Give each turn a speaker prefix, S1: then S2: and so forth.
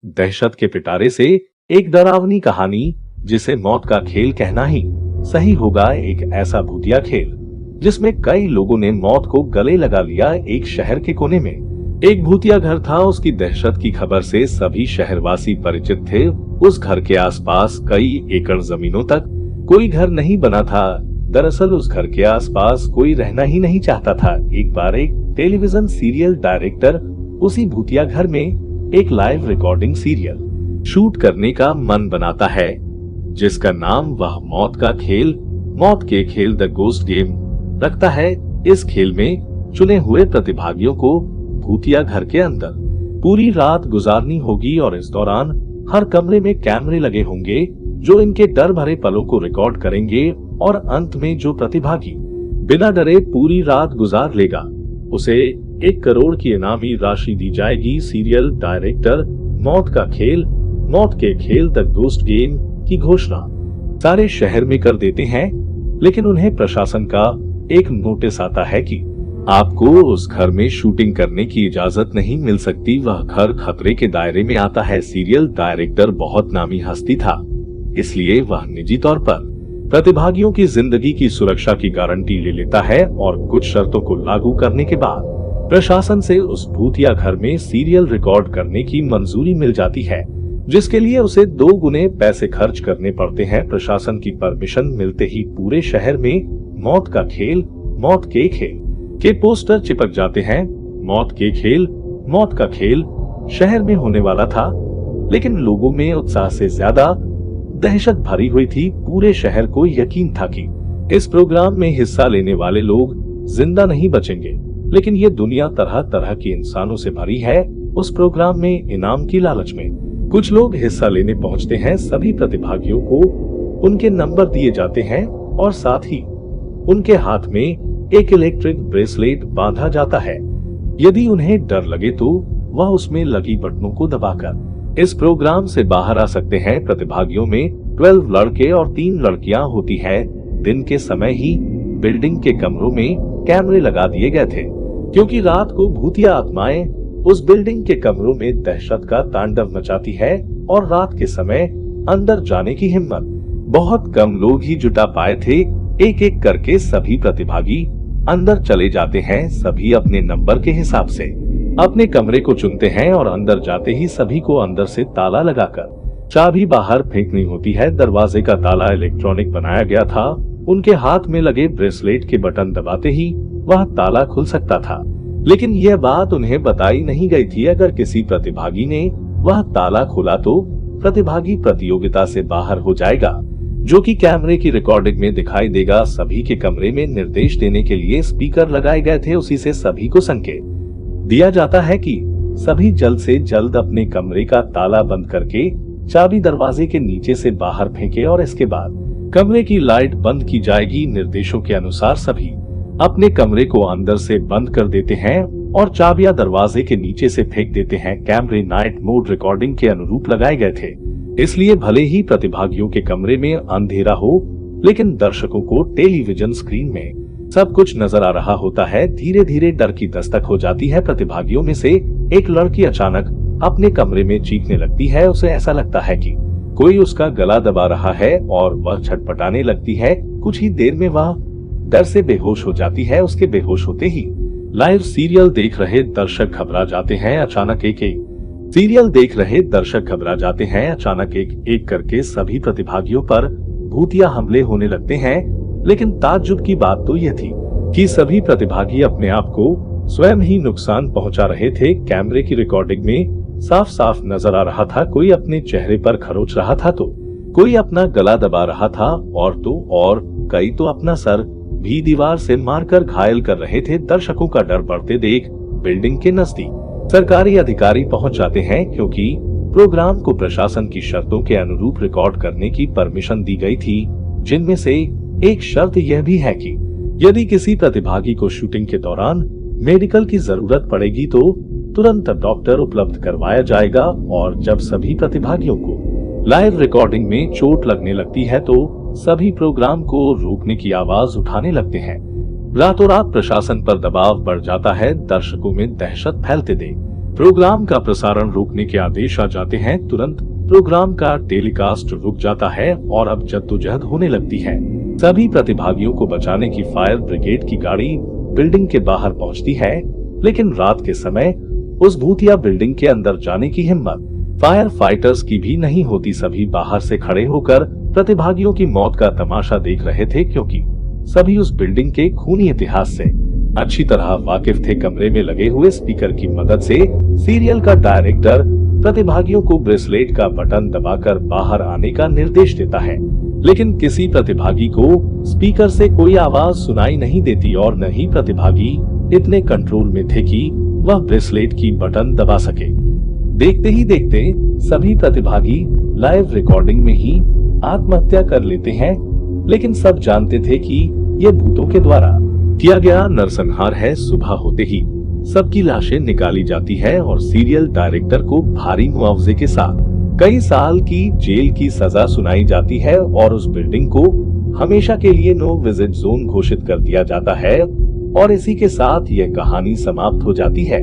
S1: दहशत के पिटारे से एक डरावनी कहानी जिसे मौत का खेल कहना ही सही होगा। एक ऐसा भूतिया खेल जिसमें कई लोगों ने मौत को गले लगा लिया। एक शहर के कोने में एक भूतिया घर था। उसकी दहशत की खबर से सभी शहरवासी परिचित थे। उस घर के आसपास कई एकड़ जमीनों तक कोई घर नहीं बना था। दरअसल उस घर के आसपास कोई रहना ही नहीं चाहता था। एक बार एक टेलीविजन सीरियल डायरेक्टर उसी भूतिया घर में एक लाइव रिकॉर्डिंग सीरियल शूट करने का मन बनाता है, जिसका नाम वह मौत के खेल द गोस्ट गेम रखता है। इस खेल में चुने हुए प्रतिभागियों को भूतिया घर के अंदर पूरी रात गुजारनी होगी और इस दौरान हर कमरे में कैमरे लगे होंगे जो इनके डर भरे पलों को रिकॉर्ड करेंगे। और अंत में जो प्रतिभागी बिना डरे पूरी रात गुजार लेगा उसे 1 करोड़ की इनामी राशि दी जाएगी। सीरियल डायरेक्टर मौत के खेल द गोस्ट गेम की घोषणा सारे शहर में कर देते हैं, लेकिन उन्हें प्रशासन का एक नोटिस आता है कि आपको उस घर में शूटिंग करने की इजाजत नहीं मिल सकती। वह घर खतरे के दायरे में आता है। सीरियल डायरेक्टर बहुत नामी हस्ती था, इसलिए वह निजी तौर पर प्रतिभागियों की जिंदगी की सुरक्षा की गारंटी ले लेता है और कुछ शर्तों को लागू करने के बाद प्रशासन से उस भूतिया घर में सीरियल रिकॉर्ड करने की मंजूरी मिल जाती है, जिसके लिए उसे 2 गुने पैसे खर्च करने पड़ते हैं। प्रशासन की परमिशन मिलते ही पूरे शहर में मौत के खेल के पोस्टर चिपक जाते हैं। मौत का खेल शहर में होने वाला था, लेकिन लोगों में उत्साह से ज्यादा दहशत भरी हुई थी। पूरे शहर को यकीन था कि इस प्रोग्राम में हिस्सा लेने वाले लोग जिंदा नहीं बचेंगे, लेकिन ये दुनिया तरह तरह के इंसानों से भरी है। उस प्रोग्राम में इनाम की लालच में कुछ लोग हिस्सा लेने पहुंचते हैं। सभी प्रतिभागियों को उनके नंबर दिए जाते हैं और साथ ही उनके हाथ में एक इलेक्ट्रिक ब्रेसलेट बांधा जाता है। यदि उन्हें डर लगे तो वह उसमें लगी बटनों को दबाकर इस प्रोग्राम से बाहर आ सकते हैं। प्रतिभागियों में 12 लड़के और 3 लड़कियां होती है। दिन के समय ही बिल्डिंग के कमरों में कैमरे लगा दिए गए थे, क्योंकि रात को भूतिया आत्माएं उस बिल्डिंग के कमरों में दहशत का तांडव मचाती है और रात के समय अंदर जाने की हिम्मत बहुत कम लोग ही जुटा पाए थे। एक एक करके सभी प्रतिभागी अंदर चले जाते हैं। सभी अपने नंबर के हिसाब से अपने कमरे को चुनते हैं और अंदर जाते ही सभी को अंदर से ताला लगाकर चाबी बाहर फेंकनी होती है। दरवाजे का ताला इलेक्ट्रॉनिक बनाया गया था। उनके हाथ में लगे ब्रेसलेट के बटन दबाते ही वह ताला खुल सकता था, लेकिन यह बात उन्हें बताई नहीं गई थी। अगर किसी प्रतिभागी ने वह ताला खोला तो प्रतिभागी प्रतियोगिता से बाहर हो जाएगा, जो कि कैमरे की रिकॉर्डिंग में दिखाई देगा। सभी के कमरे में निर्देश देने के लिए स्पीकर लगाए गए थे। उसी से सभी को संकेत दिया जाता है कि सभी जल्द से जल्द अपने कमरे का ताला बंद करके चाबी दरवाजे के नीचे से बाहर फेंके और इसके बाद कमरे की लाइट बंद की जाएगी। निर्देशों के अनुसार सभी अपने कमरे को अंदर से बंद कर देते हैं और चाबियां दरवाजे के नीचे से फेंक देते हैं। कैमरे नाइट मोड रिकॉर्डिंग के अनुरूप लगाए गए थे, इसलिए भले ही प्रतिभागियों के कमरे में अंधेरा हो, लेकिन दर्शकों को टेलीविजन स्क्रीन में सब कुछ नजर आ रहा होता है। धीरे धीरे डर की दस्तक हो जाती है। प्रतिभागियों में से एक लड़की अचानक अपने कमरे में चीखने लगती है। उसे ऐसा लगता है कि कोई उसका गला दबा रहा है और वह छटपटाने लगती है। कुछ ही देर में वह डर से बेहोश हो जाती है। उसके बेहोश होते ही लाइव सीरियल देख रहे दर्शक घबरा जाते हैं। अचानक एक एक करके सभी प्रतिभागियों पर भूतिया हमले होने लगते हैं। लेकिन ताज्जुब की बात तो यह थी कि सभी प्रतिभागी अपने आप को स्वयं ही नुकसान पहुंचा रहे थे। कैमरे की रिकॉर्डिंग में साफ साफ नजर आ रहा था, कोई अपने चेहरे पर खरोच रहा था तो कोई अपना गला दबा रहा था और कई तो अपना सर भी दीवार से मारकर घायल कर रहे थे। दर्शकों का डर बढ़ते देख बिल्डिंग के नजदीक सरकारी अधिकारी पहुंच जाते हैं, क्योंकि प्रोग्राम को प्रशासन की शर्तों के अनुरूप रिकॉर्ड करने की परमिशन दी गई थी, जिनमें से एक शर्त यह भी है कि यदि किसी प्रतिभागी को शूटिंग के दौरान मेडिकल की जरूरत पड़ेगी तो तुरंत डॉक्टर उपलब्ध करवाया जाएगा। और जब सभी प्रतिभागियों को लाइव रिकॉर्डिंग में चोट लगने लगती है तो सभी प्रोग्राम को रोकने की आवाज उठाने लगते हैं। रातों रात प्रशासन पर दबाव बढ़ जाता है। दर्शकों में दहशत फैलते देख प्रोग्राम का प्रसारण रोकने के आदेश आ जाते हैं। तुरंत प्रोग्राम का टेलीकास्ट रुक जाता है और अब जद्दोजहद होने लगती है। सभी प्रतिभागियों को बचाने की फायर ब्रिगेड की गाड़ी बिल्डिंग के बाहर पहुंचती है, लेकिन रात के समय उस भूतिया बिल्डिंग के अंदर जाने की हिम्मत फायर फाइटर्स की भी नहीं होती। सभी बाहर से खड़े होकर प्रतिभागियों की मौत का तमाशा देख रहे थे, क्योंकि सभी उस बिल्डिंग के खूनी इतिहास से अच्छी तरह वाकिफ थे। कमरे में लगे हुए स्पीकर की मदद से सीरियल का डायरेक्टर प्रतिभागियों को ब्रेसलेट का बटन दबाकर बाहर आने का निर्देश देता है, लेकिन किसी प्रतिभागी को स्पीकर से कोई आवाज सुनाई नहीं देती और न ही प्रतिभागी इतने कंट्रोल में थे कि वह ब्रेसलेट की बटन दबा सके। देखते ही देखते सभी प्रतिभागी लाइव रिकॉर्डिंग में ही आत्महत्या कर लेते हैं, लेकिन सब जानते थे कि ये भूतों के द्वारा किया गया नरसंहार है। सुबह होते ही सबकी लाशें निकाली जाती है और सीरियल डायरेक्टर को भारी मुआवजे के साथ कई साल की जेल की सजा सुनाई जाती है और उस बिल्डिंग को हमेशा के लिए नो विजिट जोन घोषित कर दिया जाता है। और इसी के साथ यह कहानी समाप्त हो जाती है।